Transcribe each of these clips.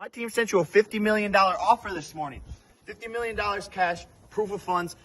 My team sent you a $50 million offer this morning. $50 million cash, proof of funds.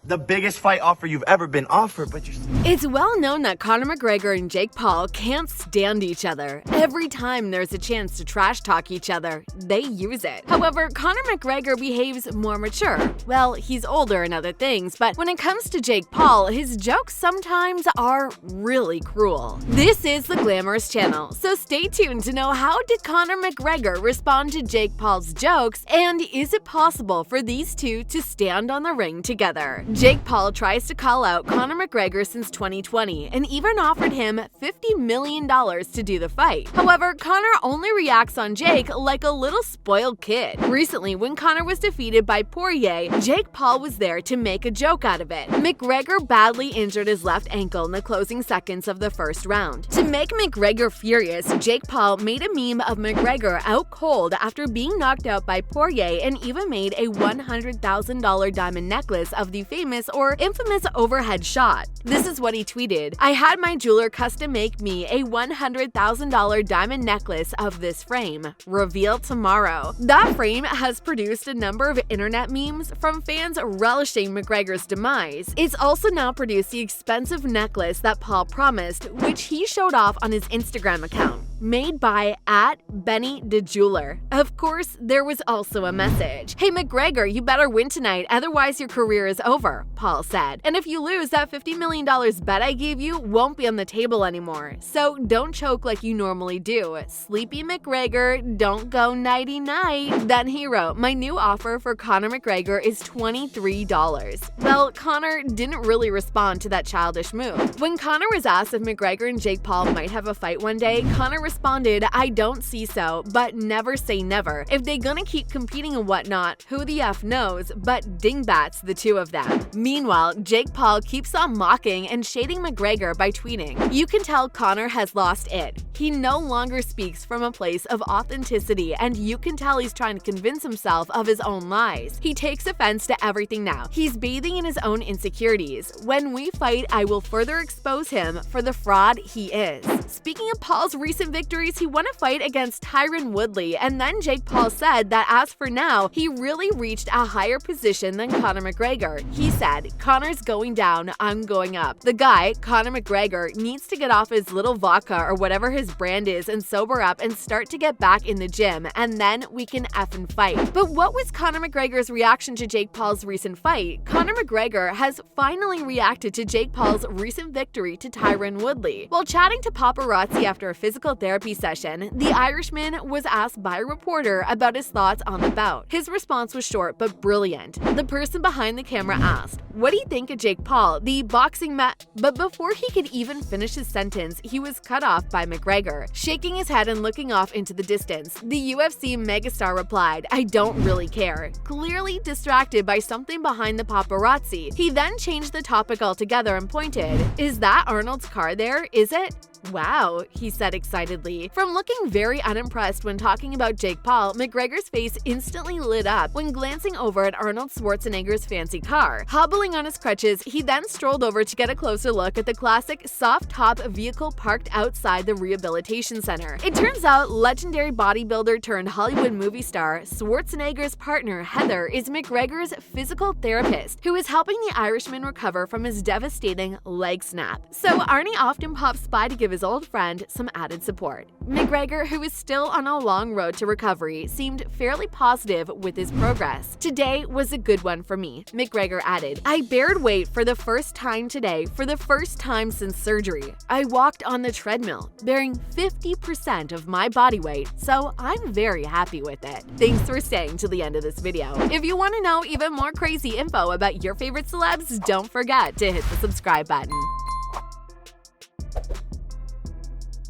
The biggest fight offer you've ever been offered, but you're... It's well known that Conor McGregor and Jake Paul can't stand each other. Every time there's a chance to trash talk each other, they use it. However, Conor McGregor behaves more mature. Well, he's older and other things, but when it comes to Jake Paul, his jokes sometimes are really cruel. This is the Glamorous Channel, so stay tuned to know how did Conor McGregor respond to Jake Paul's jokes, and is it possible for these two to stand on the ring together? Jake Paul tries to call out Conor McGregor since 2020 and even offered him $50 million to do the fight. However, Conor only reacts on Jake like a little spoiled kid. Recently, when Conor was defeated by Poirier, Jake Paul was there to make a joke out of it. McGregor badly injured his left ankle in the closing seconds of the first round. To make McGregor furious, Jake Paul made a meme of McGregor out cold after being knocked out by Poirier and even made a $100,000 diamond necklace of the famous or infamous overhead shot. This is what he tweeted: "I had my jeweler custom make me a $100,000 diamond necklace of this frame. Reveal tomorrow." That frame has produced a number of internet memes from fans relishing McGregor's demise. It's also now produced the expensive necklace that Paul promised, which he showed off on his Instagram account. Made by @BennyTheJeweler. Of course, there was also a message. "Hey McGregor, you better win tonight, otherwise your career is over," Paul said. "And if you lose, that $50 million bet I gave you won't be on the table anymore. So don't choke like you normally do. Sleepy McGregor, don't go nighty-night." Then he wrote, "My new offer for Conor McGregor is $23. Well, Conor didn't really respond to that childish move. When Conor was asked if McGregor and Jake Paul might have a fight one day, Conor responded, "I don't see so, but never say never. If they gonna keep competing and whatnot, who the F knows, but dingbats the two of them." Meanwhile, Jake Paul keeps on mocking and shading McGregor by tweeting, "You can tell Conor has lost it. He no longer speaks from a place of authenticity, and you can tell he's trying to convince himself of his own lies. He takes offense to everything now. He's bathing in his own insecurities. When we fight, I will further expose him for the fraud he is." Speaking of Paul's recent victories, he won a fight against Tyron Woodley, and then Jake Paul said that as for now, he really reached a higher position than Conor McGregor. He said, "Conor's going down, I'm going up. The guy, Conor McGregor, needs to get off his little vodka or whatever his brand is and sober up and start to get back in the gym, and then we can effing fight." But what was Conor McGregor's reaction to Jake Paul's recent fight? Conor McGregor has finally reacted to Jake Paul's recent victory to Tyron Woodley. While chatting to paparazzi after a physical therapy session, the Irishman was asked by a reporter about his thoughts on the bout. His response was short but brilliant. The person behind the camera asked, "What do you think of Jake Paul, the boxing But before he could even finish his sentence, he was cut off by McGregor. Shaking his head and looking off into the distance, the UFC megastar replied, "I don't really care," clearly distracted by something behind the paparazzi. He then changed the topic altogether and pointed, "Is that Arnold's car there, is it?" "Wow," he said excitedly. From looking very unimpressed when talking about Jake Paul, McGregor's face instantly lit up when glancing over at Arnold Schwarzenegger's fancy car. Hobbling on his crutches, he then strolled over to get a closer look at the classic soft-top vehicle parked outside the rehabilitation center. It turns out legendary bodybuilder turned Hollywood movie star Schwarzenegger's partner Heather is McGregor's physical therapist, who is helping the Irishman recover from his devastating leg snap. So Arnie often pops by to give his old friend some added support. McGregor, who is still on a long road to recovery, seemed fairly positive with his progress. "Today was a good one for me," McGregor added. "I bared weight for the first time today, for the first time since surgery. I walked on the treadmill, bearing 50% of my body weight, so I'm very happy with it." Thanks for staying to the end of this video. If you want to know even more crazy info about your favorite celebs, don't forget to hit the subscribe button.